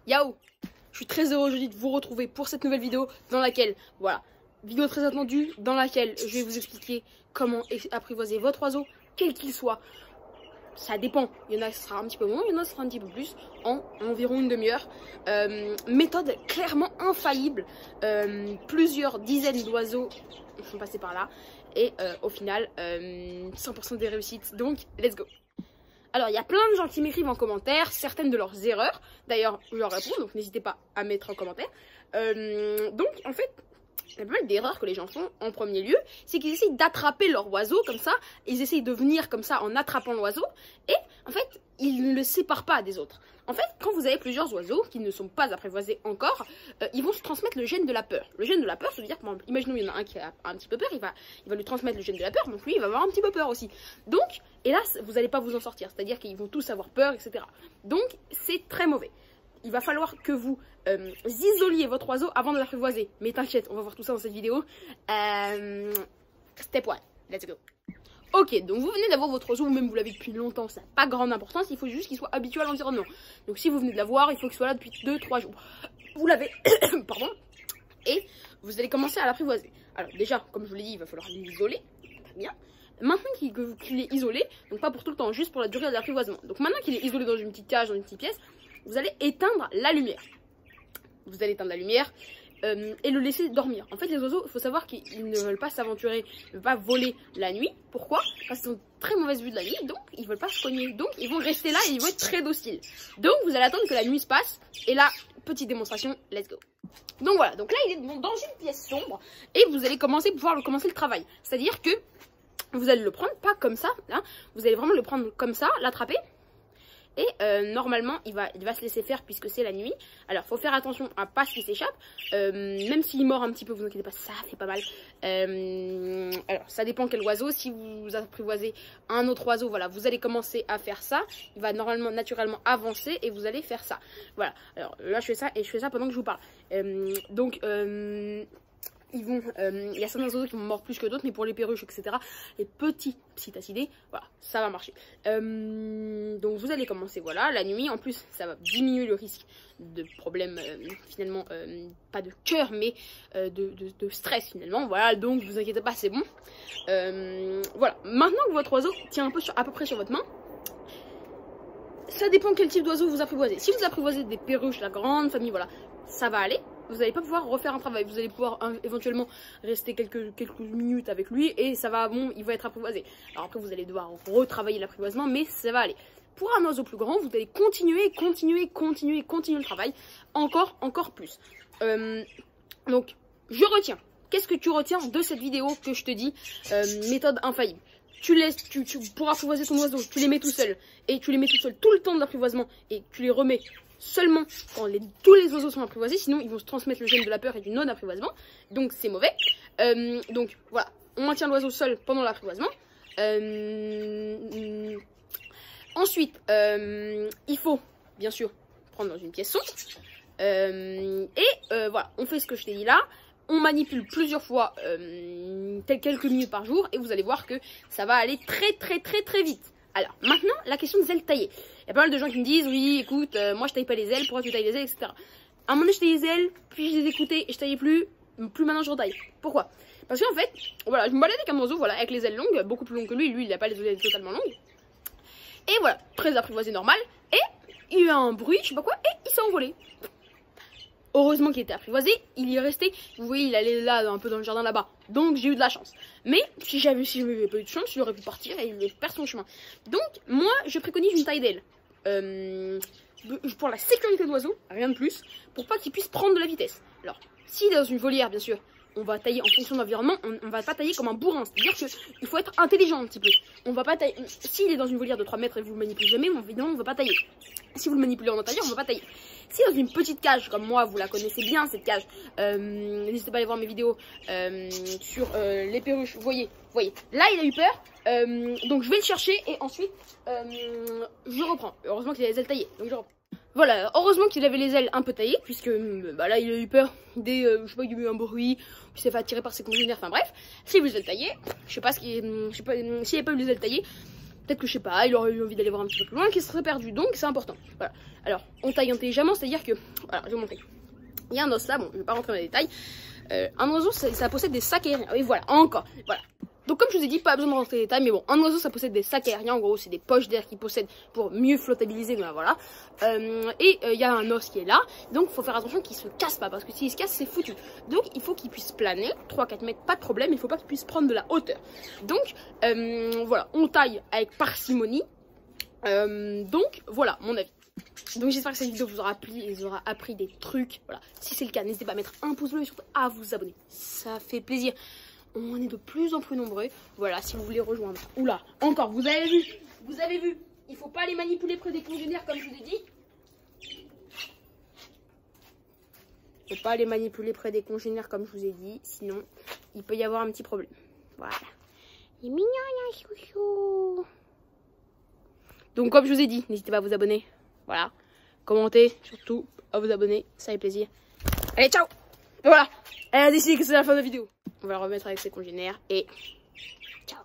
Yao! Je suis très heureux aujourd'hui de vous retrouver pour cette nouvelle vidéo dans laquelle, voilà, vidéo très attendue, dans laquelle je vais vous expliquer comment apprivoiser votre oiseau, quel qu'il soit. Ça dépend, il y en a ce sera un petit peu moins, il y en a ce sera un petit peu plus, en environ une demi-heure. Méthode clairement infaillible, plusieurs dizaines d'oiseaux sont passés par là, et au final, 100% des réussites, donc let's go. Alors, il y a plein de gens qui m'écrivent en commentaire certaines de leurs erreurs. D'ailleurs, je leur réponds, donc n'hésitez pas à mettre en commentaire. Donc, en fait, il y a pas mal d'erreurs que les gens font en premier lieu. C'est qu'ils essayent d'attraper leur oiseau comme ça. Ils essayent de venir comme ça en attrapant l'oiseau. Et, en fait, ils ne le séparent pas des autres. En fait, quand vous avez plusieurs oiseaux qui ne sont pas apprivoisés encore, ils vont se transmettre le gène de la peur. Le gène de la peur, ça veut dire que, imaginons il y en a un qui a un petit peu peur, il va lui transmettre le gène de la peur, donc lui, il va avoir un petit peu peur aussi. Donc, hélas, vous n'allez pas vous en sortir, c'est-à-dire qu'ils vont tous avoir peur, etc. Donc, c'est très mauvais. Il va falloir que vous isoliez votre oiseau avant de l'apprivoiser. Mais t'inquiète, on va voir tout ça dans cette vidéo. Step 1, let's go. Ok, donc vous venez d'avoir votre oiseau, ou même vous l'avez depuis longtemps, ça n'a pas grande importance, il faut juste qu'il soit habitué à l'environnement. Donc si vous venez de l'avoir, il faut qu'il soit là depuis 2-3 jours. Vous l'avez, pardon, et vous allez commencer à l'apprivoiser. Alors déjà, comme je vous l'ai dit, il va falloir l'isoler, très bien. Maintenant qu'il est isolé, donc pas pour tout le temps, juste pour la durée de l'apprivoisement. Donc maintenant qu'il est isolé dans une petite cage, dans une petite pièce, vous allez éteindre la lumière. Vous allez éteindre la lumière. Et le laisser dormir. En fait, les oiseaux, il faut savoir qu'ils ne veulent pas s'aventurer, ils ne veulent pas voler la nuit. Pourquoi? Parce qu'ils ont très mauvaise vue de la nuit, donc ils ne veulent pas se cogner. Donc ils vont rester là et ils vont être très dociles. Donc vous allez attendre que la nuit se passe. Et là, petite démonstration, let's go. Donc voilà, donc là il est dans une pièce sombre et vous allez pouvoir commencer le travail. C'est-à-dire que vous allez le prendre pas comme ça, hein, vous allez vraiment le prendre comme ça, l'attraper. Et normalement, il va se laisser faire puisque c'est la nuit. Alors, faut faire attention à pas ce qui s'échappe. Même s'il mord un petit peu, vous inquiétez pas, ça fait pas mal. Alors, ça dépend quel oiseau. Si vous apprivoisez un autre oiseau, voilà, vous allez commencer à faire ça. Il va normalement, naturellement avancer et vous allez faire ça. Voilà. Alors là, je fais ça et je fais ça pendant que je vous parle. Il y a certains oiseaux qui vont mordre plus que d'autres, mais pour les perruches, etc., les petits psittacidés, voilà, ça va marcher. Donc vous allez commencer, voilà, la nuit. En plus, ça va diminuer le risque de problèmes, finalement, pas de cœur, mais de stress, finalement. Voilà, donc vous inquiétez pas, c'est bon. Voilà, maintenant que votre oiseau tient un peu à peu près sur votre main, ça dépend quel type d'oiseau vous apprivoisez. Si vous apprivoisez des perruches, la grande famille, voilà, ça va aller. Vous n'allez pas pouvoir refaire un travail, vous allez pouvoir éventuellement rester quelques minutes avec lui et ça va, bon, il va être apprivoisé. Alors après vous allez devoir retravailler l'apprivoisement, mais ça va aller. Pour un oiseau plus grand, vous allez continuer le travail, encore plus. Donc, je retiens. Qu'est-ce que tu retiens de cette vidéo que je te dis, méthode infaillible? Pour apprivoiser ton oiseau, tu les mets tout seul. Et tu les mets tout seul tout le temps de l'apprivoisement. Et tu les remets seulement quand tous les oiseaux sont apprivoisés. Sinon, ils vont se transmettre le gène de la peur et du non-apprivoisement. Donc, c'est mauvais. Donc, voilà. On maintient l'oiseau seul pendant l'apprivoisement. Ensuite, il faut, bien sûr, prendre dans une pièce sombre. Voilà. On fait ce que je t'ai dit là. On manipule plusieurs fois, quelques minutes par jour, et vous allez voir que ça va aller très vite. Alors, maintenant, la question des ailes taillées. Il y a pas mal de gens qui me disent, oui, écoute, moi je taille pas les ailes, pourquoi tu tailles les ailes, etc. À un moment donné, je taillais les ailes, puis je les écoutais, et je taillais plus maintenant je retaille. Pourquoi? Parce qu'en fait, voilà, je me baladais avec un oiseau, voilà, avec les ailes longues, beaucoup plus longues que lui, il n'a pas les ailes totalement longues. Et voilà, très apprivoisé normal, et il y a eu un bruit, je sais pas quoi, et il s'est envolé. Heureusement qu'il était apprivoisé, il y est resté. Vous voyez, il allait là, un peu dans le jardin là-bas. Donc j'ai eu de la chance. Mais si j'avais pas eu de chance, il aurait pu partir et il perd son chemin. Donc moi, je préconise une taille d'aile. Pour la sécurité de l'oiseau, rien de plus, pour pas qu'il puisse prendre de la vitesse. Alors, s'il est dans une volière, bien sûr, on va tailler en fonction de l'environnement, on va pas tailler comme un bourrin. C'est-à-dire qu'il faut être intelligent un petit peu. On va pas tailler. S'il est dans une volière de 3 mètres et vous le manipulez jamais, évidemment, on va pas tailler. Si vous le manipulez en tailleur, on va pas tailler. Si dans une petite cage, comme moi, vous la connaissez bien cette cage, n'hésitez pas à aller voir mes vidéos sur les perruches. Vous voyez, là il a eu peur, donc je vais le chercher et ensuite je reprends. Heureusement qu'il a les ailes taillées, donc je reprends. Voilà, heureusement qu'il avait les ailes un peu taillées, puisque bah là il a eu peur dès, je sais pas, il y a eu un bruit, il s'est fait attirer par ses congénères, enfin bref. Si vous les ailes taillées, je sais pas s'il n'y a pas eu les ailes taillées, peut-être que je sais pas, il aurait eu envie d'aller voir un petit peu plus loin, qu'il serait perdu, donc c'est important. Voilà. Alors, on taille intelligemment, c'est-à-dire que, voilà, je vais vous montrer. Il y a un os là, bon, je vais pas rentrer dans les détails. Un oiseau, ça possède des sacs aériens. Oui, voilà, encore, voilà. Donc comme je vous ai dit, pas besoin de rentrer dans les détails, mais bon, un oiseau ça possède des sacs aériens, en gros c'est des poches d'air qu'il possède pour mieux flottabiliser, voilà. Et il y a un os qui est là, donc il faut faire attention qu'il se casse pas, parce que s'il se casse c'est foutu. Donc il faut qu'il puisse planer, 3-4 mètres, pas de problème, il faut pas qu'il puisse prendre de la hauteur. Donc voilà, on taille avec parcimonie, donc voilà mon avis. Donc j'espère que cette vidéo vous aura appris des trucs, voilà. Si c'est le cas, n'hésitez pas à mettre un pouce bleu et surtout à vous abonner, ça fait plaisir. On est de plus en plus nombreux. Voilà, si vous voulez rejoindre. Oula, encore, vous avez vu. Il faut pas les manipuler près des congénères comme je vous ai dit. Il faut pas les manipuler près des congénères comme je vous ai dit. Sinon, il peut y avoir un petit problème. Voilà. Il est mignon, là, chouchou. Donc comme je vous ai dit, n'hésitez pas à vous abonner. Voilà. Commentez, surtout à vous abonner. Ça fait plaisir. Allez, ciao. Et voilà. Elle a décidé que c'est la fin de la vidéo. On va le remettre avec ses congénères et ciao.